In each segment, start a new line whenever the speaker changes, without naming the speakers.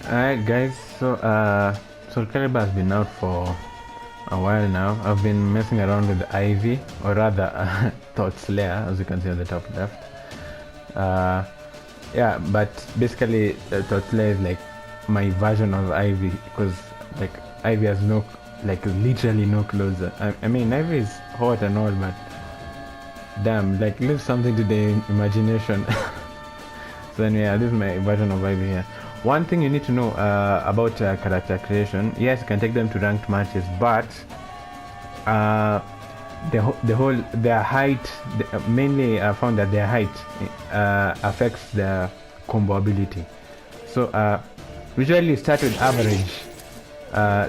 Alright guys, so Calibur has been out for a while now. I've been messing around with Ivy, or rather ThotSlayer, as you can see on the top left. Yeah, but basically ThotSlayer is like my version of Ivy, because like Ivy has no, like literally no clothes. I mean Ivy is hot and all, but damn, like leave something to the imagination. So anyway, this is my version of Ivy here. One thing you need to know about character creation, yes, you can take them to ranked matches, but their height, mainly I found that their height affects their combo ability. So usually you start with average,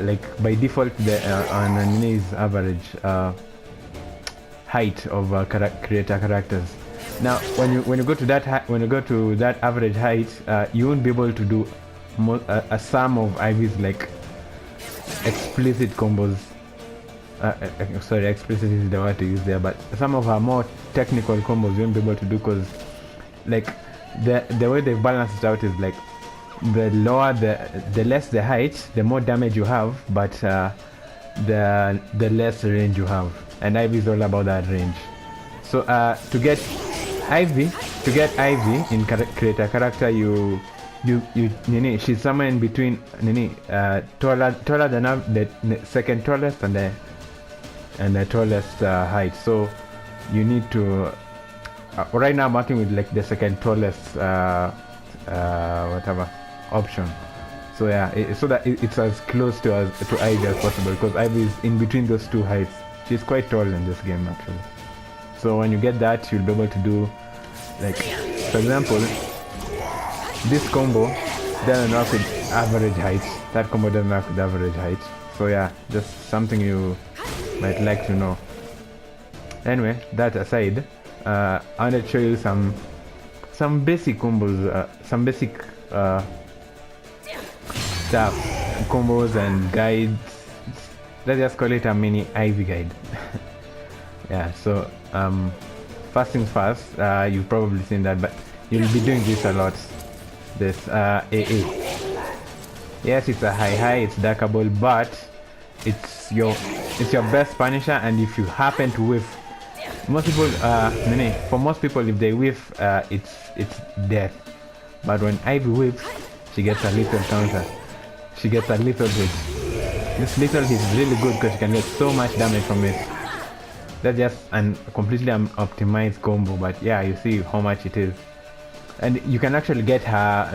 like by default on Nine's average height of creator characters. Now when you go to that average height, you won't be able to do a sum of Ivy's like explicit combos. Sorry, explicit is the word to use there, but some of her more technical combos you won't be able to do, because like the way they've balanced it out is like the lower the less the height, the more damage you have, but the less range you have, and Ivy is all about that range. So to get Ivy in creator character, you she's somewhere in between taller than the second tallest and the tallest height. So you need to right now I'm working with like the second tallest whatever option. So yeah, so that it's as close to Ivy as possible, because Ivy is in between those two heights. She's quite tall in this game actually. So when you get that, you'll be able to do, like, for example, this combo doesn't work with average height. That combo doesn't work with average height. So yeah, just something you might like to know. Anyway, that aside, I wanted to show you some basic combos, some basic stuff, combos and guides. Let's just call it a mini Ivy guide. Yeah, so first things first, you've probably seen that, but you'll be doing this a lot. This AA. Yes, it's a high, it's darkable, but it's your best punisher, and if you happen to whiff, most people for most people, if they whiff, it's death. But when Ivy whiffs, she gets a little counter. She gets a little hit. This little hit is really good because you can get so much damage from it. That's just a completely optimized combo, but yeah, you see how much it is. And you can actually get her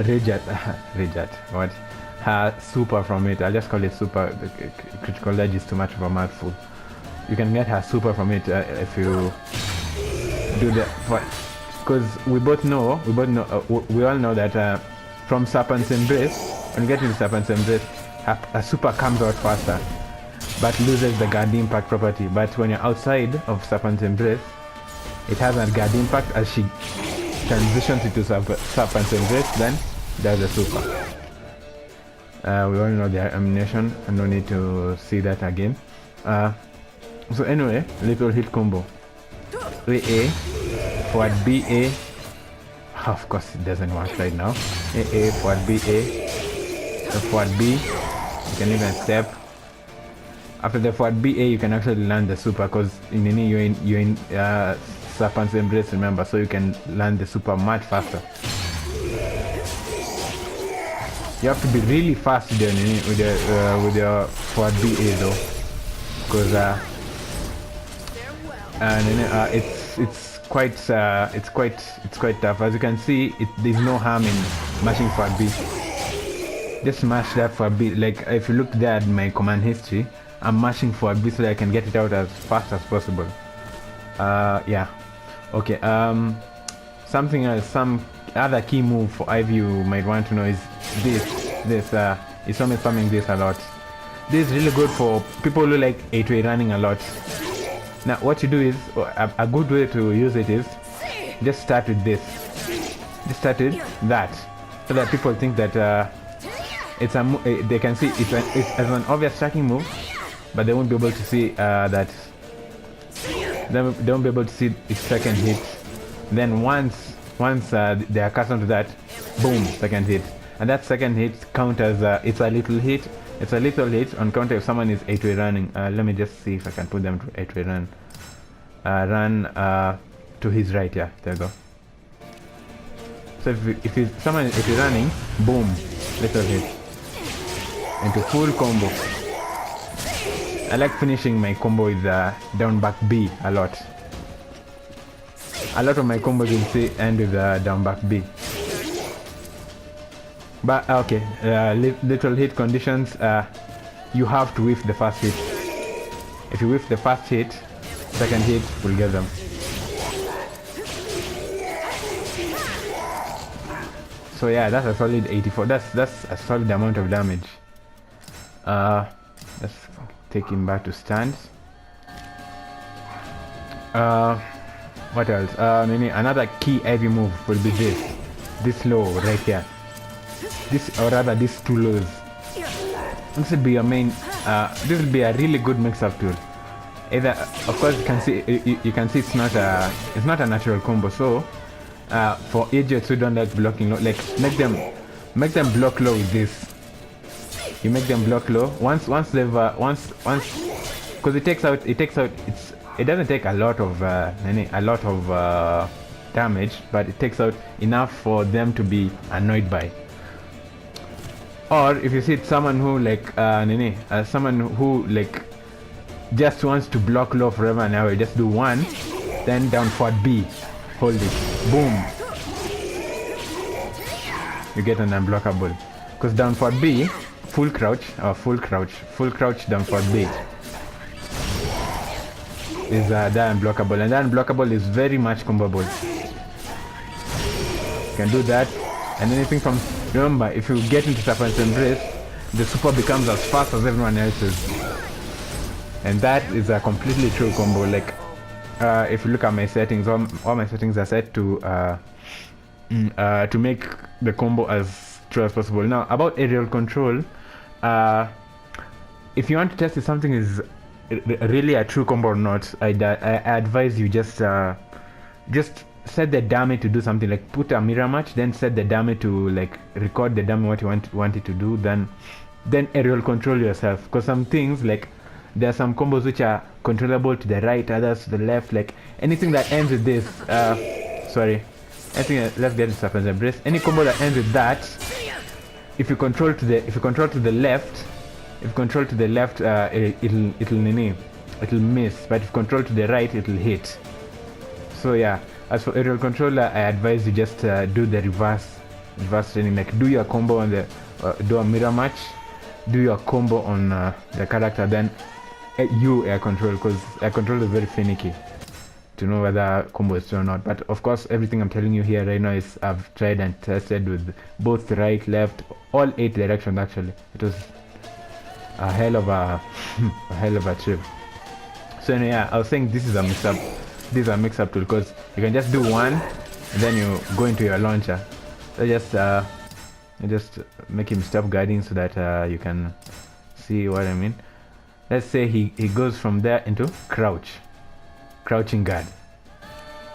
her super from it. I'll just call it super. The critical edge is too much of a mouthful. You can get her super from it if you do that. Because we all know that from Serpent's Embrace, when you get into Serpent's Embrace, a super comes out faster, but loses the guard impact property. But when you're outside of Serpent's Embrace, it has a guard impact. As she transitions into Serpent's Embrace, then there's a super. We all know the animation, and no need to see that again. So anyway, little hit combo. AA, forward BA. Of course it doesn't work right now. AA, forward BA, forward B. You can even step. After the forward BA, you can actually land the super, because you're in Serpent's Embrace, remember, so you can land the super much faster. You have to be really fast with your forward BA though, because it's quite tough. As you can see, there's no harm in mashing forward B. Just mash that forward B. Like if you look there at my command history, I'm mashing forward B so that I can get it out as fast as possible. Yeah. Okay. Something else, some other key move for Ivy you might want to know is this. Is spamming this a lot. This is really good for people who like 8-way running a lot. Now what you do is, a good way to use it is, just start with this. Just start with that, so that people think that they can see it's as an obvious tracking move, but they won't be able to see that. They won't be able to see its second hit. Then once they are accustomed to that, boom, second hit. and that second hit counters. It's a little hit. It's a little hit on counter if someone is 8-way running. Let me just see if I can put them to 8-way run. Run to his right. Yeah, there you go. So if someone is 8-way running, boom, little hit into full combo. I like finishing my combo with down back B a lot. A lot of my combos will say end with down back B. But okay, little hit conditions. You have to whiff the first hit. If you whiff the first hit, second hit will get them. So yeah, that's a solid 84. That's a solid amount of damage. Let's take him back to stands. What else? Another key heavy move will be this low right here. This, or rather, these two lows. This will be your main. This will be a really good mix-up tool. Either, of course, you can see it's not a natural combo. So, for idiots who don't like blocking low, like make them block low with this. You make them block low once they've because it takes out it doesn't take a lot of damage, but it takes out enough for them to be annoyed by. Or if you see someone who someone who just wants to block low forever and ever, just do one, then down forward B, hold it, boom, you get an unblockable. Because down forward B, full crouch down forward B is that unblockable, and that unblockable is very much comboable. You can do that, and anything from, remember, if you get into Serpent's Embrace, the super becomes as fast as everyone else's, and that is a completely true combo. Like if you look at my settings, all my settings are set to make the combo as true as possible. Now about aerial control, if you want to test if something is really a true combo or not, I advise you just set the dummy to do something, like put a mirror match, then set the dummy to record the dummy what you want it to do, then aerial control yourself. Because some things, like there are some combos which are controllable to the right, others to the left, like anything that ends with this let's get to Serpent's Embrace. Any combo that ends with that, if you control to the left, it'll miss, but if you control to the right, it'll hit. So yeah, as for aerial controller, I advise you just do the reverse training, like do your combo on the do a mirror match, do your combo on the character, then you air control, because air control is very finicky to know whether combo is true or not. But of course, everything I'm telling you here right now is I've tried and tested with both right, left, all 8 directions. Actually, it was a hell of a trip. So anyway, yeah, I was saying this is a mix-up. This is a mix-up tool because you can just do one and then you go into your launcher. So just make him stop guiding so that you can see what I mean. Let's say he goes from there into crouching guard.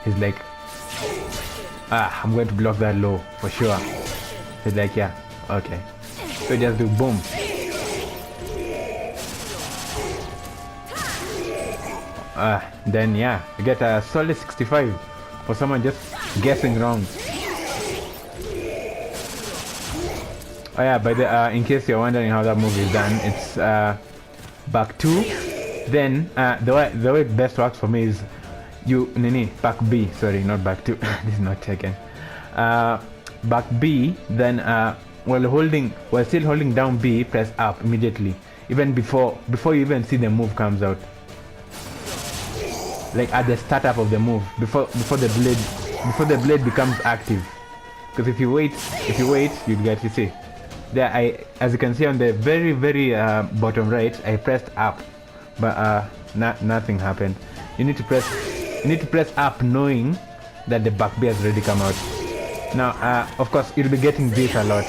He's like, I'm going to block that low for sure. He's like, yeah, okay. So just do boom. Then yeah, you get a solid 65 for someone just guessing wrong. Oh yeah, but in case you're wondering how that move is done, it's back 2. Then the way it best works for me is back B. Sorry, not back 2. This is not Tekken. Back B. Then while still holding down B, press up immediately, even before you even see the move comes out. Like at the startup of the move, before the blade becomes active. Because if you wait, you get, you see, there as you can see on the very bottom right, I pressed up, but nothing happened. You need to press up knowing that the back B has already come out. Now of course you'll be getting this a lot.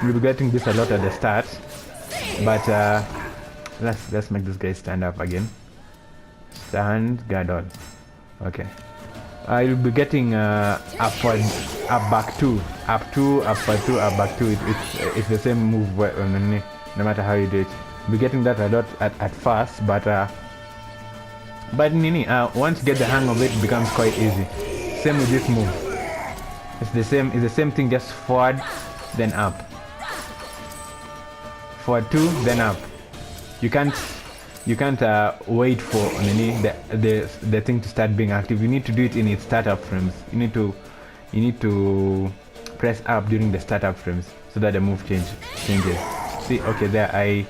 You'll be getting this a lot at the start, but let's make this guy stand up again. Stand guard on. Okay. You'll be getting upward, up back 2, up 2, upward 2, up back 2. It's the same move no matter how you do it. You'll be getting that a lot at first, but once you get the hang of it, it becomes quite easy. Same with this move. It's the same thing, just forward, then up. Forward 2, then up. You can't wait for the thing to start being active. You need to do it in its startup frames. You need to press up during the startup frames so that the move changes. See, okay, there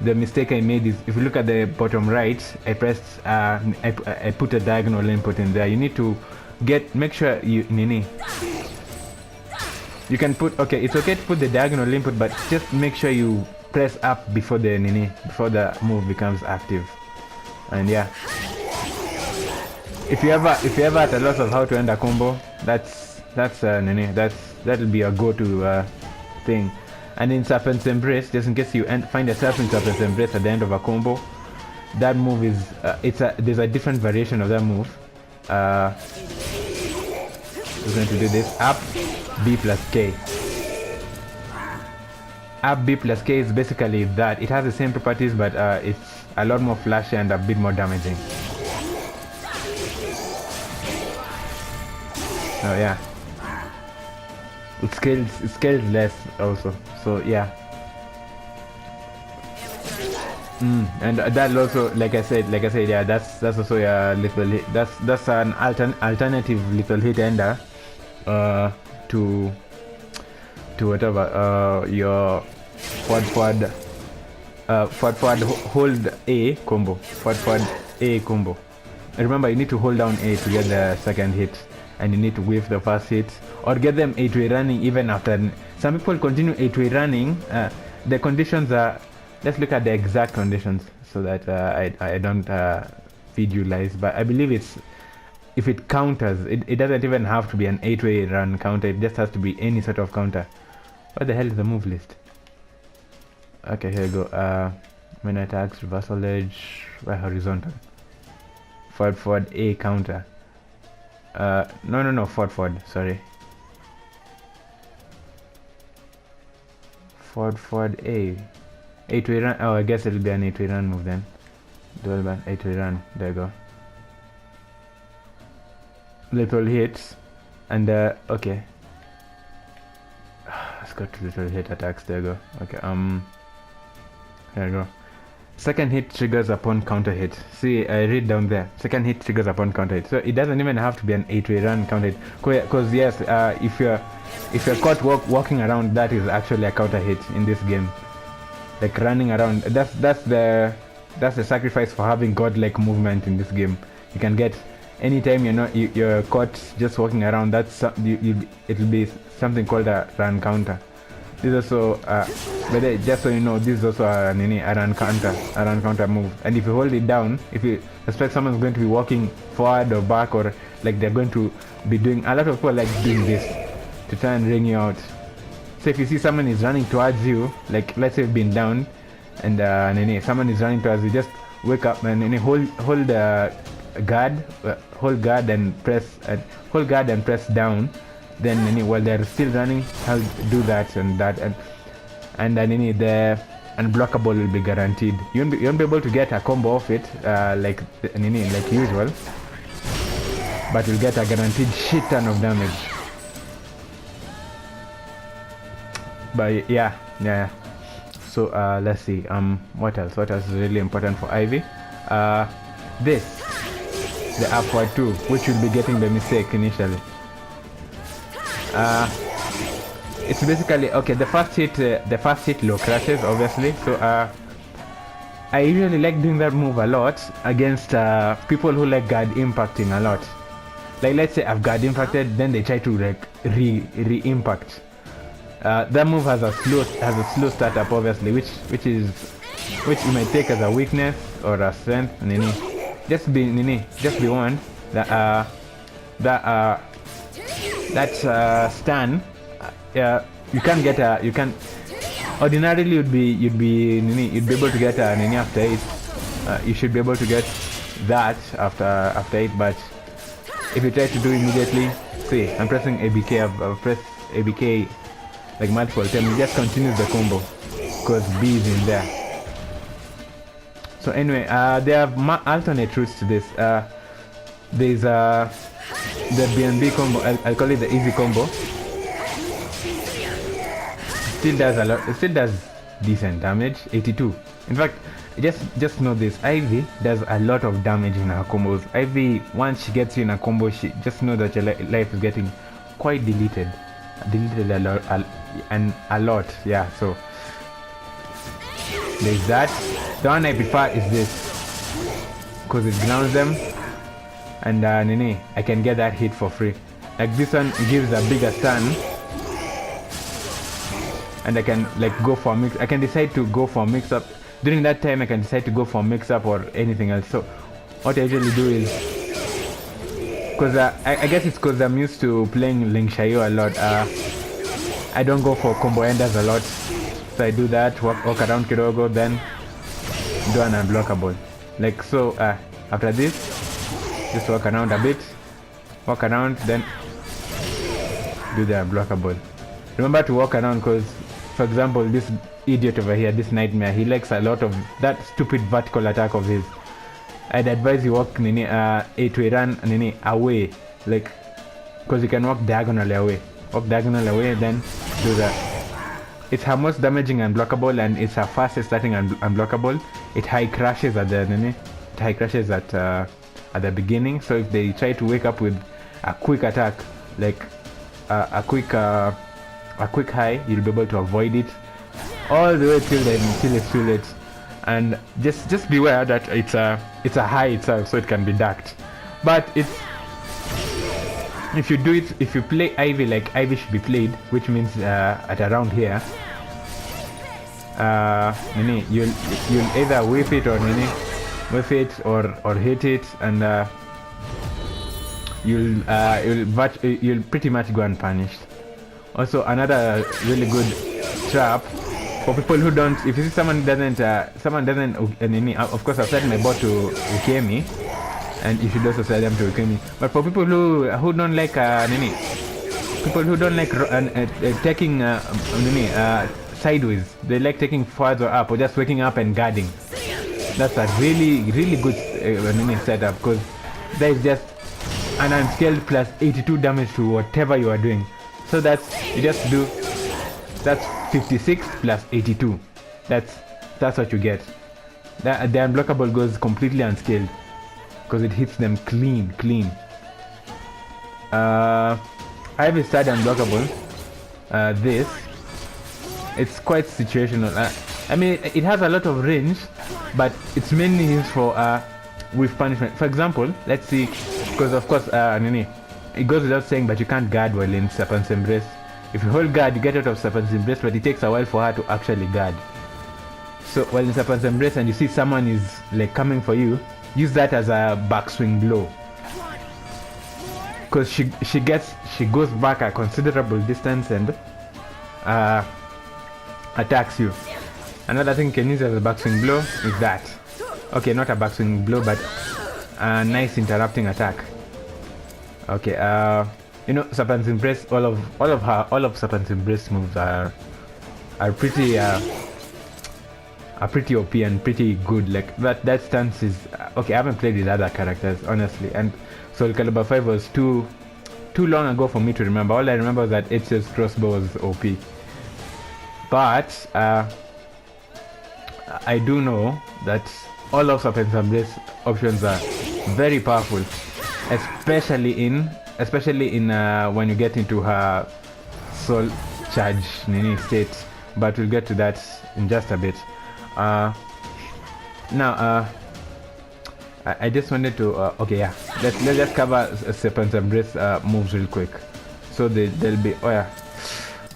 the mistake I made is, if you look at the bottom right, I pressed I put a diagonal input in there. You need to make sure you can put, okay, it's okay to put the diagonal input, but just make sure you press up before the move becomes active. And yeah, if you ever at a loss of how to end a combo, that'll be a go-to thing. And in Serpent's Embrace, just in case you find yourself in Serpent's Embrace at the end of a combo, that move is there's a different variation of that move. We're going to do this: up B plus K. Up B plus K is basically that. It has the same properties, but it's a lot more flashy and a bit more damaging. Oh yeah, it scales less also. So yeah. And that also, like I said, yeah, that's also a little hit. That's an alternative little hit ender to whatever your forward hold A combo. Forward A combo. Remember, you need to hold down A to get the second hit, and you need to whiff the first hit or get them A2A running even after. Some people continue A2A running. The conditions are, let's look at the exact conditions so that I don't feed you lies, but I believe it's, if it counters, it doesn't even have to be an 8-way run counter, it just has to be any sort of counter. What the hell is the move list? Okay, here we go. Main attacks, reversal edge, why horizontal? Forward A counter. No, forward, sorry. Forward A. 8-way run, oh, I guess it'll be an 8-way run move then. Dual band, 8-way run, there you go. Little hits, and okay. Let's go to little hit attacks, there you go. Okay, there you go. Second hit triggers upon counter hit. See, I read down there. Second hit triggers upon counter hit. So it doesn't even have to be an 8-way run counter hit. Because yes, if you're caught walking around, that is actually a counter hit in this game. Like running around, that's the sacrifice for having godlike movement in this game. You can get, anytime you're caught just walking around, it'll be something called a run counter. This is also but just so you know, this is also a run counter move. And if you hold it down, if you expect someone's going to be walking forward or back, or like they're going to be doing, a lot of people like doing this to try and ring you out. So if you see someone is running towards you, like let's say you've been down, and someone is running towards you, just wake up and hold guard and press down. Then while they're still running, I'll do that, and then the unblockable will be guaranteed. You won't be able to get a combo off it like usual, but you'll get a guaranteed shit ton of damage. But yeah. So let's see. What else is really important for Ivy? The upward 2, which will be getting the mistake initially. It's basically, okay, the first hit low crashes, obviously. So I usually like doing that move a lot against people who like guard impacting a lot. Like let's say I've guard impacted, then they try to like re-impact. That move has a slow startup, obviously, which you might take as a weakness or a strength. Just be warned that stun, you can get ordinarily you'd be able to get an after 8. You should be able to get that after 8, but if you try to do immediately, see, I'm pressing ABK, I've pressed ABK like multiple times, it just continues the combo because B is in there. So anyway, there are alternate routes to this. There's the BNB combo, I'll call it the easy combo. Still does a lot, it still does decent damage, 82. In fact, just know this, Ivy does a lot of damage in her combos. Ivy, once she gets you in a combo, she just know that your life is getting quite deleted a lot, a lot, yeah. So there's that. The one I prefer is this because it grounds them, and I can get that hit for free. Like this one gives a bigger stun, and I can like go for a mix. I can decide to go for a mix up. During that time, I can decide to go for a mix up or anything else. So what I usually do is, because I guess it's because I'm used to playing Ling Xiao a lot, I don't go for combo enders a lot. So I do that, walk around Kidogo, then do an unblockable. Like so, after this, just walk around a bit, walk around, then do the unblockable. Remember to walk around because, for example, this idiot over here, this nightmare, he likes a lot of that stupid vertical attack of his. I'd advise you walk to run away, like, because you can walk diagonally away. Walk diagonally away, then do that. It's her most damaging unblockable, and it's her fastest starting unblockable. It high crashes at the at the beginning. So if they try to wake up with a quick attack, like a quick high, you'll be able to avoid it all the way till it's too late. And just beware that it's a high itself, so it can be ducked. But if you play Ivy like Ivy should be played, which means at around here, you'll either whip it or hit it, and you'll pretty much go unpunished. Also, another really good trap for people who don't, if you see someone doesn't, of course I've set my bot to Ukemi, and you should also set them to Ukemi. But for people who don't like, people who don't like taking sideways, they like taking forwards or up, or just waking up and guarding. That's a really good setup, because that is just an unscaled plus 82 damage to whatever you are doing. So that's 56 plus 82. That's what you get. The unblockable goes completely unscaled because it hits them clean. I have a side unblockable. This, it's quite situational. I mean, it has a lot of range, but it's mainly used for with punishment. For example, let's see, because of course it goes without saying, but you can't guard while in Serpent's Embrace. If you hold guard, you get out of Serpent's Embrace, but it takes a while for her to actually guard. So while in Serpent's Embrace and you see someone is like coming for you, use that as a backswing blow, because she goes back a considerable distance and attacks you. Another thing you can use as a backswing blow is that. Okay, not a backswing blow, but a nice interrupting attack. Okay, Serpent's Embrace, all of Serpent's Embrace moves are pretty OP and pretty good. Like that stance is okay. I haven't played with other characters honestly, and Soul Calibur 5 was too long ago for me to remember. All I remember was that HC's crossbow was OP, but I do know that all of Serpent's Embrace options are very powerful, especially in when you get into her soul charge state, but we'll get to that in just a bit. Now I just wanted to okay, yeah, let's just cover Serpent's Embrace moves real quick. So there'll be, oh yeah,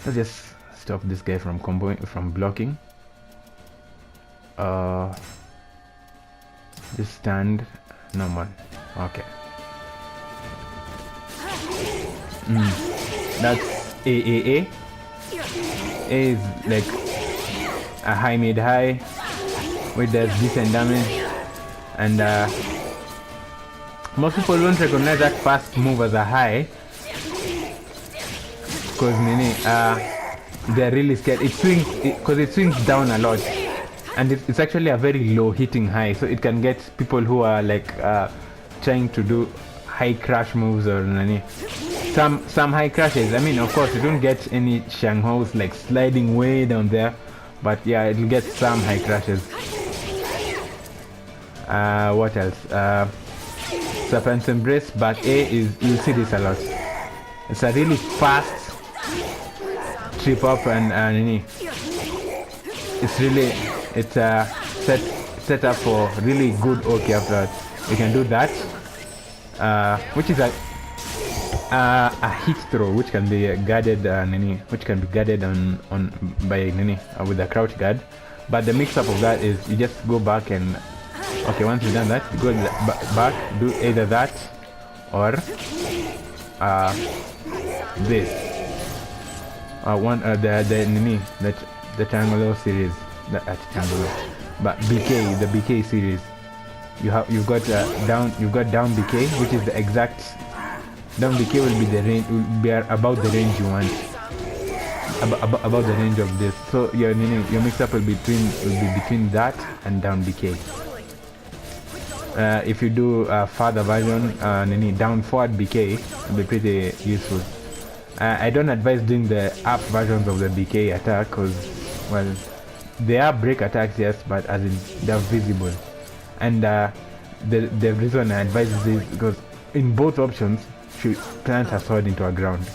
let's just stop this guy from blocking. Just stand normal. Okay. That's AAA. A is like a high mid high, which does decent damage, and Most people don't recognize that fast move as a high because they're really scared. It swings because it swings down a lot, and it's actually a very low hitting high, so it can get people who are like trying to do high crash moves or some high crashes. I mean, of course, you don't get any Shangho's like sliding way down there, but yeah, it'll get some high crashes. What else? Serpent's Embrace back A is, you'll see this a lot. It's a really fast trip up and it's set up for really good OK after that. You can do that, which is a hit throw, which can be guarded on by with a crouch guard. But the mix up of that is you just go back and okay, once you've done that, you go back, do either that or this. The triangular series, but BK, the BK series. You've got down BK, which is the exact down BK will be the range, will be about the range you want, about the range of this. So your mix up will be between that and down BK. If you do a further version, down forward BK will be pretty useful. I don't advise doing the up versions of the BK attack because, well, they are break attacks, yes, but as in they're visible. And the reason I advise this is because in both options, you plant a sword into the ground.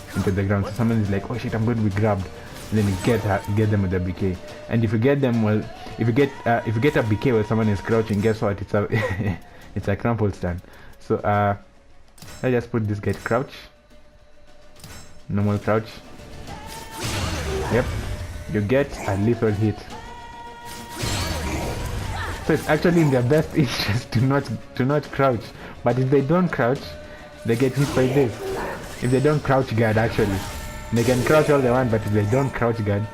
So someone is like, oh shit, I'm going to be grabbed. And then you get them with the BK. And if you get them, well, if you get a BK where someone is crouching, guess what? It's a it's a crumple stand. So let's just put this guy to crouch. Normal crouch. Yep, you get a lethal hit. So it's actually in their best interest to not crouch. But if they don't crouch, they get hit by this. If they don't crouch guard, actually, they can crouch all they want, but if they don't crouch guard,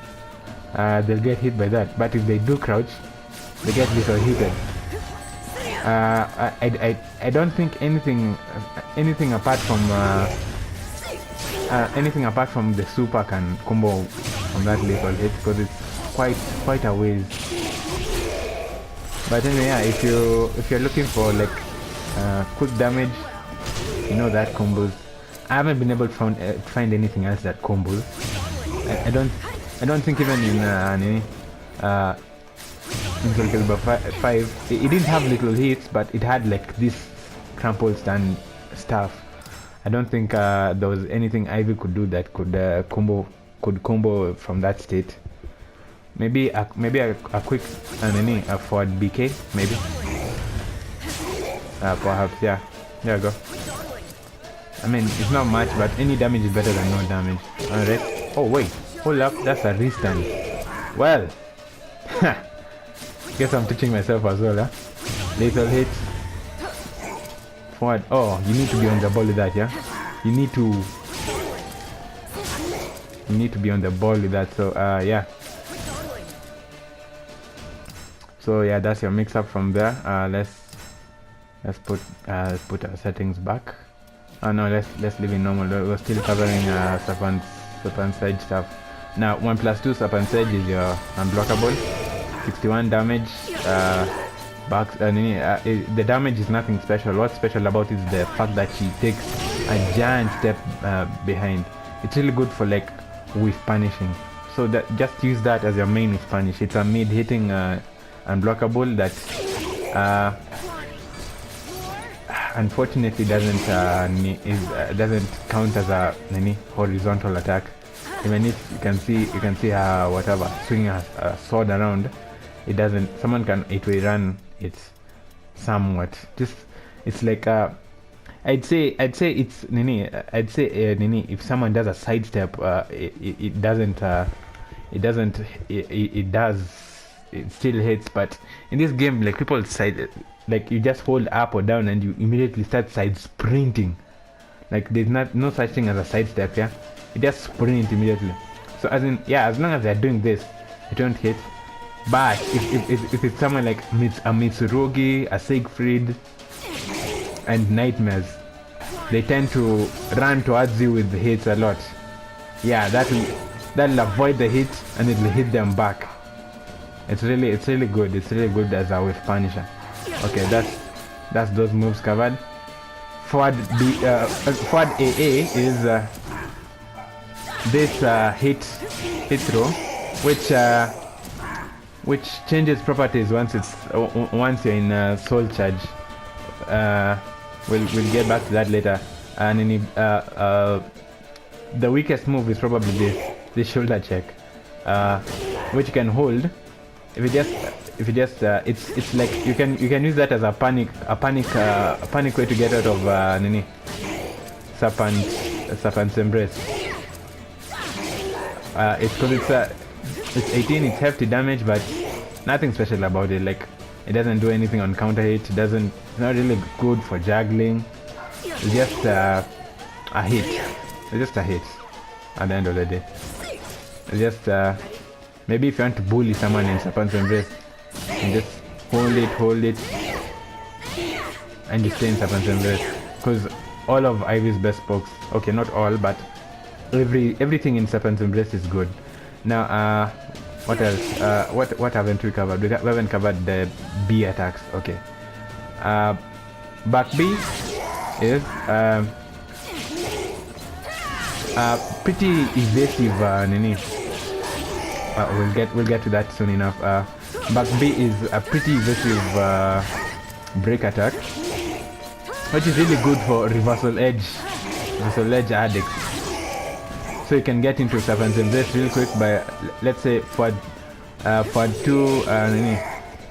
they'll get hit by that. But if they do crouch, they get lethal hitted. I don't think anything apart from the super can combo on that lethal hit because it's quite a ways. But anyway, yeah, if you're looking for like quick damage, that combos. I haven't been able to find anything else that combos. I don't think even in Calibur 5 it didn't have little hits, but it had like this crumple stand stuff. I don't think there was anything Ivy could do that could combo from that state. Maybe a quick a forward BK, maybe. Perhaps, yeah. There you go. I mean, it's not much, but any damage is better than no damage. Alright. Oh wait, hold up, that's a restand. Well, guess I'm teaching myself as well, huh? Lethal hit. Forward. Oh, you need to be on the ball with that, yeah? You need to be on the ball with that, so yeah. So yeah, that's your mix up from there. Let's put our settings back. Oh no, let's leave it normal. We're still covering Serpent Sage stuff. Now 1+2 Serpent Sage is your unblockable, 61 damage. The damage is nothing special. What's special about it is the fact that she takes a giant step behind. It's really good for like whiff punishing. So that just use that as your main whiff punish. It's a mid hitting unblockable that unfortunately doesn't count as a horizontal attack. Even if you can see whatever swinging a sword around, it doesn't. It will run. It's somewhat just. It's like I'd say it's if someone does a sidestep, it still hits. But in this game, like people like you just hold up or down and you immediately start side sprinting. Like there's no such thing as a sidestep, yeah. You just sprint immediately. So as long as they're doing this, it won't hit. But if it's someone like a Mitsurugi, a Siegfried, and nightmares. They tend to run towards you with the hits a lot. Yeah, that'll avoid the hit and it'll hit them back. It's really good. It's really good as a wave punisher. Okay, that's those moves covered. Forward AA is this hit throw, which changes properties once you're in soul charge. We'll get back to that later. And in the weakest move is probably this shoulder check, which you can hold. If you just it's like you can use that as a panic way to get out of serpent's embrace. It's because it's 18, it's hefty damage, but nothing special about it. Like, it doesn't do anything on counter hit. It's not really good for juggling. It's just a hit. It's just a hit at the end of the day. It's just maybe if you want to bully someone in serpent's embrace, and just hold it and you stay in serpent's embrace, because all of Ivy's best pokes, okay, not all, but everything in serpent's embrace is good. Now what else? What haven't we covered? We haven't covered the B attacks. Okay, back B is pretty evasive. We'll get to that soon enough. Back B is a pretty evasive break attack, which is really good for reversal edge addicts. So you can get into serpent's embrace real quick by, let's say, for 2,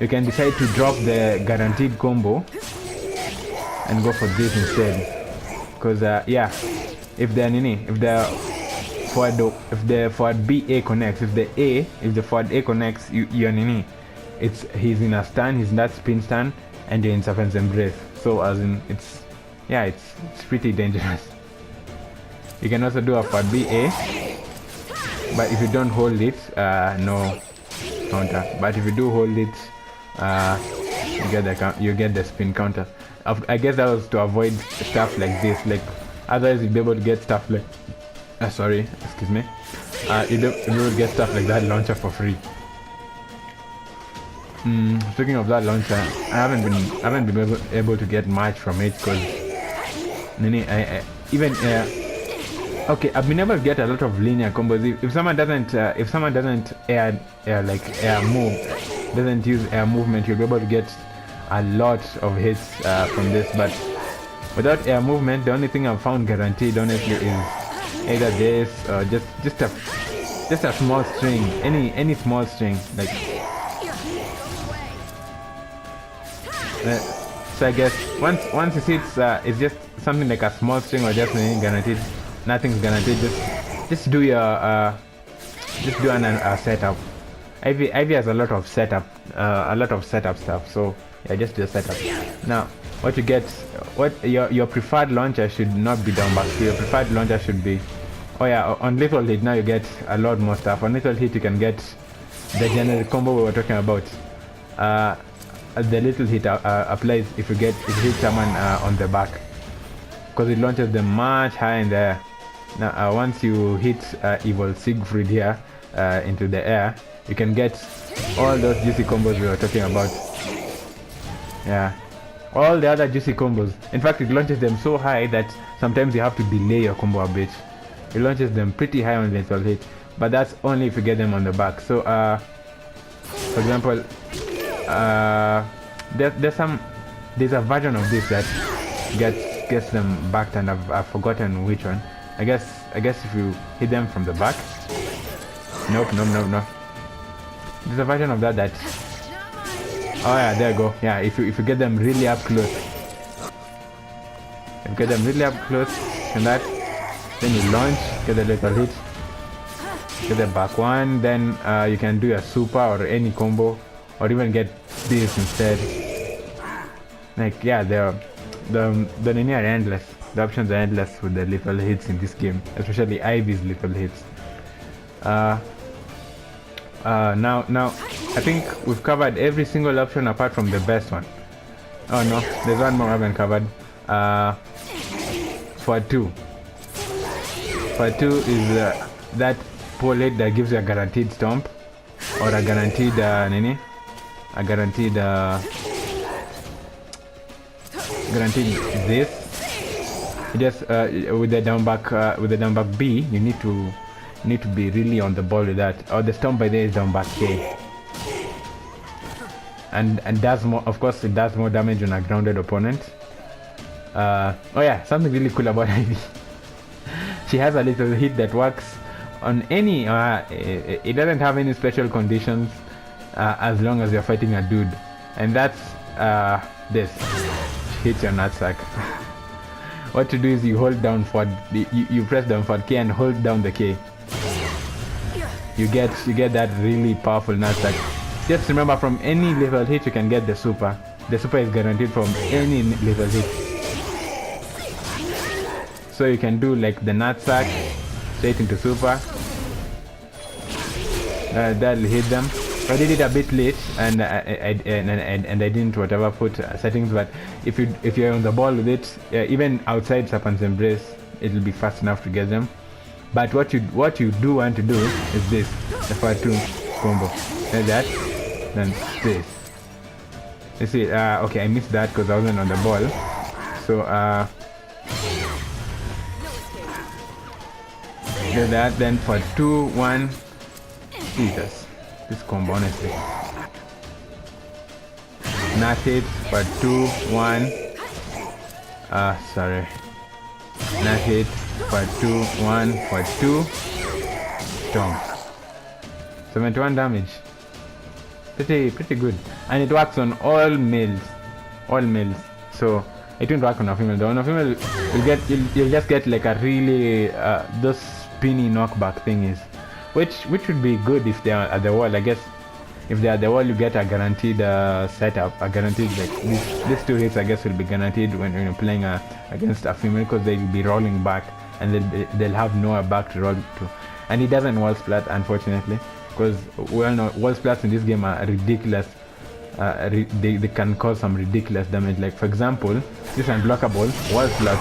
you can decide to drop the guaranteed combo and go for this instead. Because if the forward BA connects, if the forward A connects, he's in a stun, he's in that spin stun, and you're in serpent's embrace. So as in, it's pretty dangerous. You can also do a forward BA, but if you don't hold it, no counter. But if you do hold it, you get the spin counter. I guess that was to avoid stuff like this. Like, otherwise you'd be able to get stuff like, you'd be able to get stuff like that launcher for free. Speaking of that launcher, I haven't been able to get much from it, because okay, I've been able to get a lot of linear combos. If someone doesn't doesn't use air movement, you'll be able to get a lot of hits from this. But without air movement, the only thing I've found guaranteed, honestly, is either this or just a small string, any small string, like. So I guess once you see it's just something like a small string or just anything guaranteed. Nothing's guaranteed. Just do your a setup. Ivy has a lot of setup stuff. So yeah, just do a setup. Now, what you get, your preferred launcher should not be down back. So your preferred launcher should be, on lethal hit. Now you get a lot more stuff. On lethal hit, you can get the generic combo we were talking about. The little hit applies if you hit someone on the back, because it launches them much higher in the air. Now once you hit Evil Siegfried here into the air, you can get all those juicy combos we were talking about. Yeah, all the other juicy combos. In fact, it launches them so high that sometimes you have to delay your combo a bit. It launches them pretty high on lethal hit, but that's only if you get them on the back. So for example, there's a version of this that gets them backed, and I've forgotten which one. I guess if you hit them from the back. Nope. There's a version of that. Oh yeah, there you go. Yeah, if you get them really up close. If you get them really up close and that, then you launch, get a little hit, get the back one, then you can do a super or any combo, or even get this instead. Like, yeah, the linear are endless. The options are endless with the lethal hits in this game, especially Ivy's lethal hits. Now I think we've covered every single option apart from the best one. Oh no, there's one more I haven't covered. for 2. For 2 is that pole hit that gives you a guaranteed stomp, or a guaranteed guaranteed this. Just with the down back B, you need to be really on the ball with that. Or the stomp by there is down back K, and does more. Of course, it does more damage on a grounded opponent. Oh yeah, something really cool about Ivy. She has a little hit that works on any. It doesn't have any special conditions as long as you're fighting a dude, and that's this. Hit your nutsack. What to do is you hold down for you press down for K and hold down the K. You get that really powerful nutsack. Just remember, from any level hit you can get the super. The super is guaranteed from any level hit. So you can do like the nutsack straight into super. That'll hit them. I did it a bit late, and I didn't put settings. But if you're on the ball with it, even outside Serpent's Embrace, it'll be fast enough to get them. But what you do want to do is this: the *2* combo, like that, then this. You see, okay, I missed that because I wasn't on the ball. So do that. Then for 2, 1, Jesus. This combo, honestly. Nut hit for 2, 1. Sorry. Nut hit for 2, 1 for 2. Stomp. 71 damage. Pretty good. And it works on all males. All males. So it won't work on a female. Though on a female, you'll just get like a really those spinny knockback thingies. Which would be good if they are at the wall. I guess if they are at the wall, you get a guaranteed setup, a guaranteed, like these 2 hits I guess will be guaranteed when you're playing against a female, because they'll be rolling back and they'll have nowhere back to roll to. And it doesn't wall splat, unfortunately, because we all know wall splats in this game are ridiculous. They can cause some ridiculous damage. Like for example, this unblockable wall splat.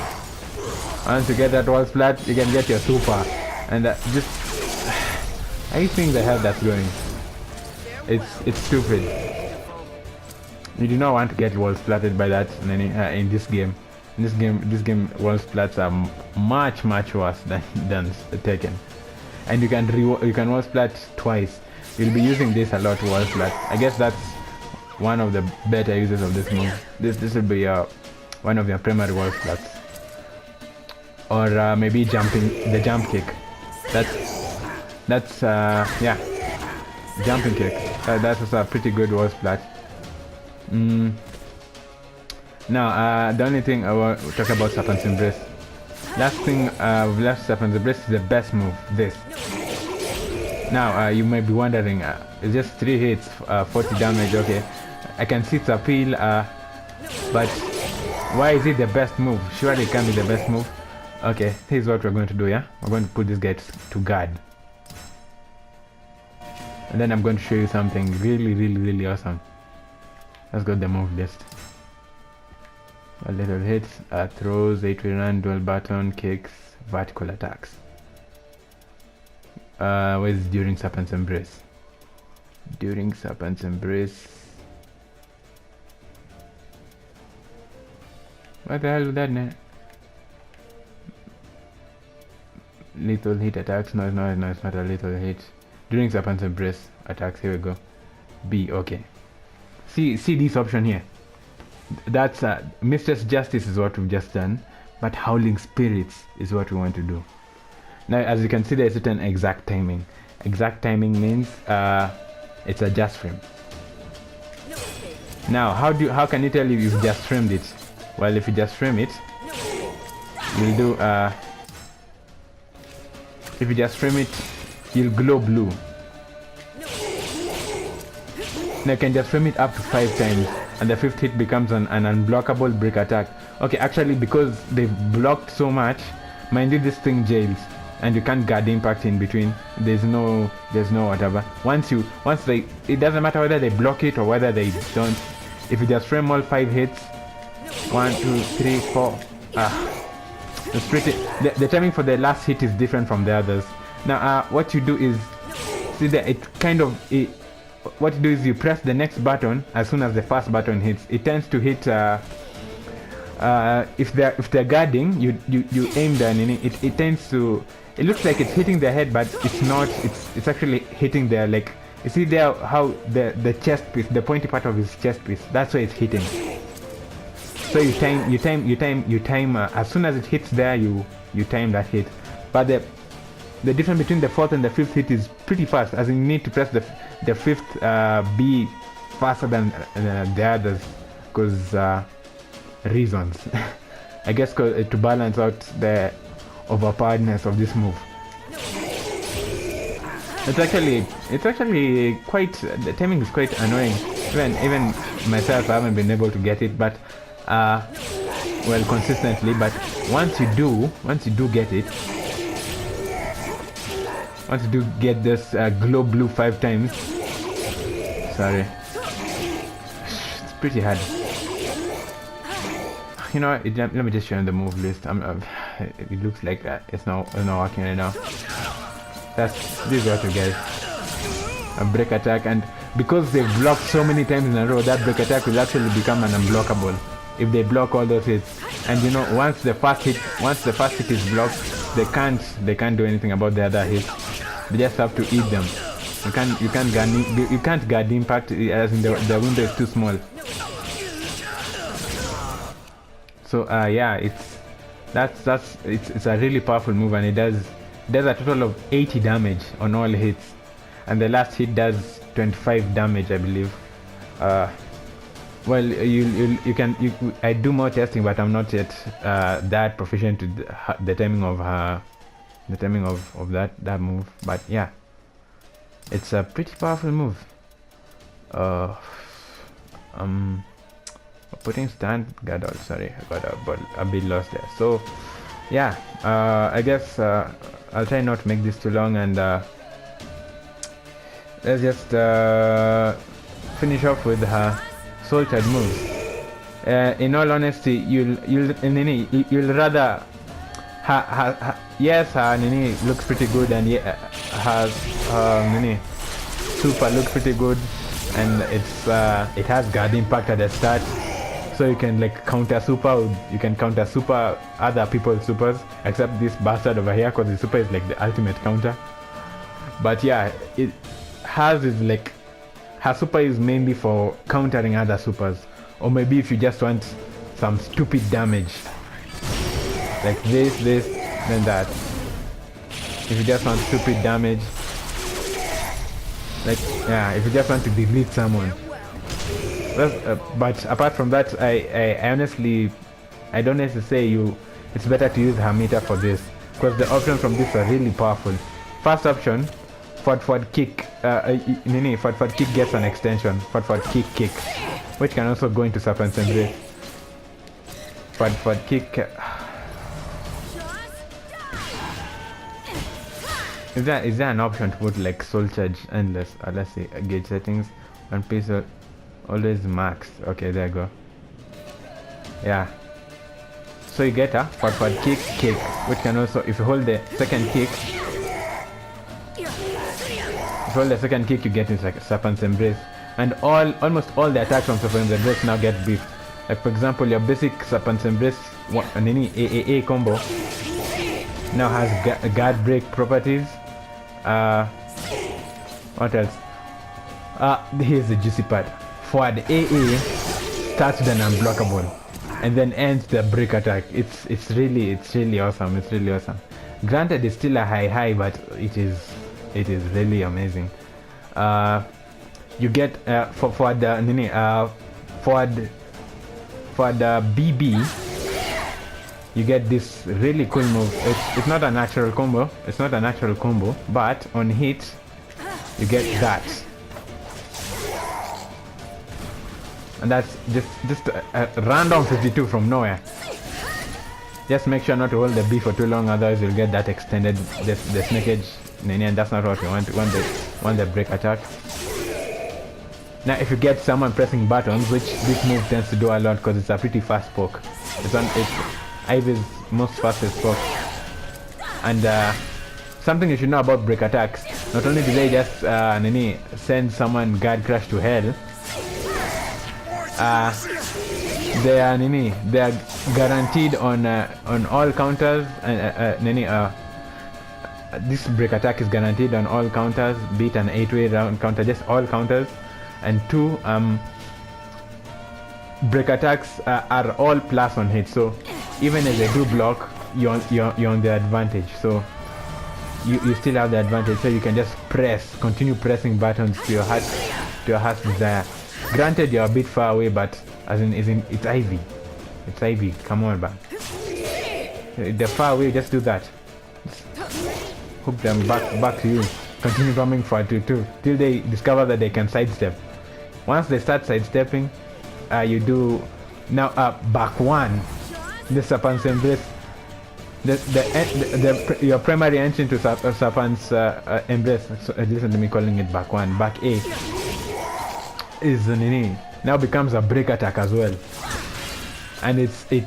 Once you get that wall splat, you can get your super, and just I think the hell that's going. It's stupid. You do not want to get wall splatted by that in this game. In this game, wall splats are much worse than Tekken. And you can wall splat twice. You'll be using this a lot, wall splat. I guess that's one of the better uses of this move. This will be one of your primary wall splats. Or maybe the jump kick. That's yeah, jumping kick. That's also a pretty good wall splat. Now the only thing I want to talk about Serpent's Embrace. Last thing we've left Serpent's Embrace is the best move, this. Now you might be wondering, it's just 3 hits, 40 damage. Okay, I can see its appeal, but why is it the best move? Surely it can't be the best move. Okay, here's what we're going to do. Yeah, we're going to put this guy to guard. And then I'm going to show you something really awesome. Let's go to the move list. A little hits, throws, 8-way run, dual button, kicks, vertical attacks. Where's during Serpent's Embrace? During Serpent's Embrace. What the hell is that now? Lethal hit attacks. No, it's not a lethal hit. During Serpent's Embrace attacks, here we go. B, okay. See this option here. That's Mistress Justice is what we've just done, but Howling Spirits is what we want to do. Now, as you can see, there's certain exact timing. Exact timing means it's a just frame. Now, how can you tell if you've just framed it? Well, if you just frame it, you'll do if you just frame it, you'll glow blue. Now you can just frame it up to 5 times, and the 5th hit becomes an unblockable break attack. Okay, actually, because they've blocked so much, mind you, this thing jails, and you can't guard impact in between. There's no whatever. It doesn't matter whether they block it or whether they don't. If you just frame all 5 hits, 1, 2, 3, 4, it's pretty. The timing for the last hit is different from the others. Now, what you do is, see that what you do is you press the next button as soon as the first button hits. It tends to hit. If they're guarding, you aim the enemy. It tends to. It looks like it's hitting their head, but it's not. It's actually hitting their, like, you see there how the chest piece, the pointy part of his chest piece. That's where it's hitting. So you time. As soon as it hits there, you time that hit. But the difference between the fourth and the fifth hit is pretty fast, as in you need to press the fifth B faster than the others, because reasons. I guess to balance out the overpoweredness of this move. It's actually quite, the timing is quite annoying. Even myself, I haven't been able to get it, but well, consistently. But once you do get it, once you do get this glow blue 5 times, sorry, it's pretty hard. You know, let me just show you the move list. It looks like it's not working right now. This is what you get. A break attack, and because they've blocked so many times in a row, that break attack will actually become an unblockable if they block all those hits. And you know, once the first hit is blocked, they can't do anything about the other hits. They just have to eat them. You can't guard impact, as in the window is too small. So yeah, it's a really powerful move, and it does a total of 80 damage on all hits, and the last hit does 25 damage, I believe. Well, I do more testing, but I'm not yet that proficient with the timing of that move. But yeah, it's a pretty powerful move. Putting stand guard out. Sorry, I got a bit lost there. So yeah, I guess I'll try not to make this too long, and let's just finish off with her soul charge moves. In all honesty, you'll rather yes, her Nini looks pretty good, and her Nini super looks pretty good, and it has guard impact at the start. So you can like counter super. You can counter super other people's supers, except this bastard over here, because the super is like the ultimate counter. But yeah, hers is like, her super is mainly for countering other supers, or maybe if you just want some stupid damage, like this, then that. If you just want stupid damage, like yeah, if you just want to delete someone. But apart from that, I honestly, I don't necessarily say it's better to use her meter for this, because the options from this are really powerful. First option, forward kick. Forward kick gets an extension. Forward kick, which can also go into serpent's embrace. Forward kick. Is there an option to put like soul charge endless? Let's see, gauge settings, one piece. Always maxed. Okay, there you go. Yeah. So you get a forward kick, which can also, if you hold the second kick, you get into like a serpent's embrace, and almost all the attacks from serpent's embrace now get beefed. Like for example, your basic serpent's embrace any AAA combo now has guard break properties. What else? Here's the juicy part. Forward AA starts with an unblockable and then ends the break attack. It's really awesome. It's really awesome. Granted, it's still a high, but it is really amazing. You get for the BB, you get this really cool move. It's not a natural combo. But on hit, you get that. And that's just a random 52 from nowhere. Just make sure not to hold the B for too long, otherwise you'll get that extended the snakeage, and that's not what you want. You want the break attack. Now if you get someone pressing buttons, which this move tends to do a lot because it's a pretty fast poke. Ivy's most fastest proc. And something you should know about break attacks, not only do they just send someone guard crash to hell, they are guaranteed on all counters, and this break attack is guaranteed on all counters, be it an 8-way round counter, just all counters. And 2, break attacks are all plus on hit, so even if they do block, you're on the advantage, so you still have the advantage, so you can just continue pressing buttons to your heart's desire. Granted, you're a bit far away, but it's Ivy. It's Ivy. Come on, man. They're far away. Just do that. Just hook them back to you. Continue coming for 2-2 till they discover that they can sidestep. Once they start sidestepping, you do now back 1. The Serpent's Embrace. Your primary entry into Serpent's Embrace. So, listen to me calling it back 1. Back A is now becomes a break attack as well, and it's a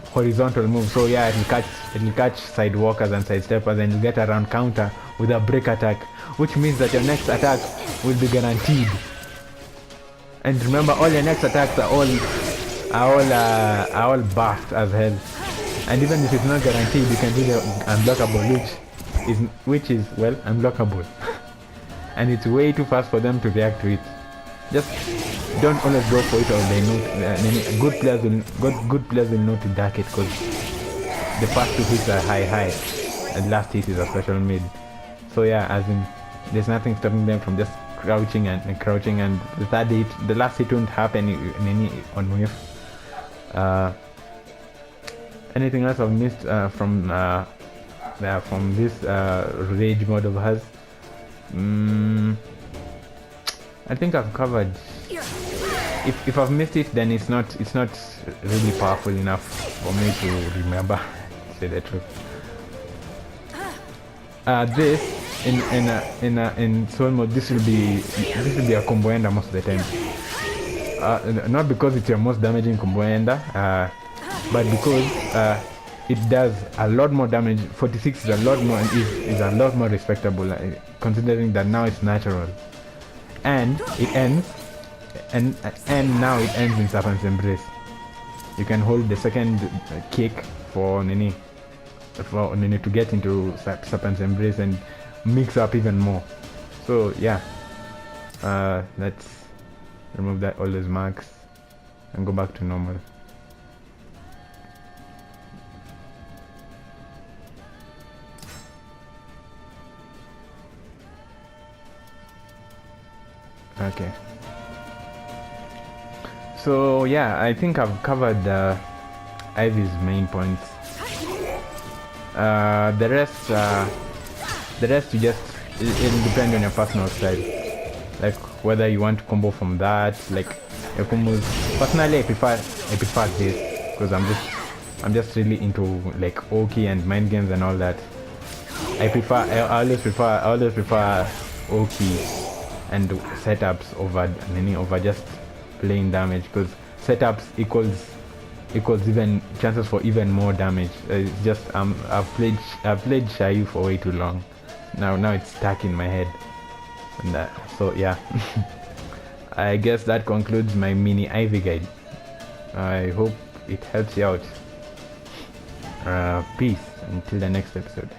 horizontal move. So yeah, it'll catch sidewalkers and sidesteppers, and you'll get around counter with a break attack, which means that your next attack will be guaranteed. And remember, all your next attacks are all buffed as hell. And even if it's not guaranteed, you can do the unblockable, which is well unblockable. And it's way too fast for them to react to it. Just don't always go for it, or they know. Good players will know to duck it, because the first 2 hits are high, and last hit is a special mid. So yeah, as in, there's nothing stopping them from just crouching, and the last hit won't happen in any on whiff. Anything else I've missed from this rage mode of hers? I think I've covered. If I've missed it, then it's not really powerful enough for me to remember. To say the truth. This in soul mode, this will be a combo ender most of the time. Not because it's your most damaging combo ender, but because it does a lot more damage. 46 is a lot more, and is a lot more respectable, considering that now it's natural, and it ends, and now it ends in Serpent's Embrace. You can hold the second kick for Nini to get into Serpent's Embrace and mix up even more. So yeah, let's remove all those marks and go back to normal. Okay, so yeah, I think I've covered Ivy's main points. The rest you just, it'll depend on your personal style, like whether you want to combo from that. Like your combos, personally I prefer this, because I'm just really into like Oki and mind games and all that. I always prefer Oki and setups over just plain damage, because setups equals even chances for even more damage. It's just I've played Shayu for way too long. Now it's stuck in my head, and so yeah. I guess that concludes my mini Ivy guide. I hope it helps you out. Peace until the next episode.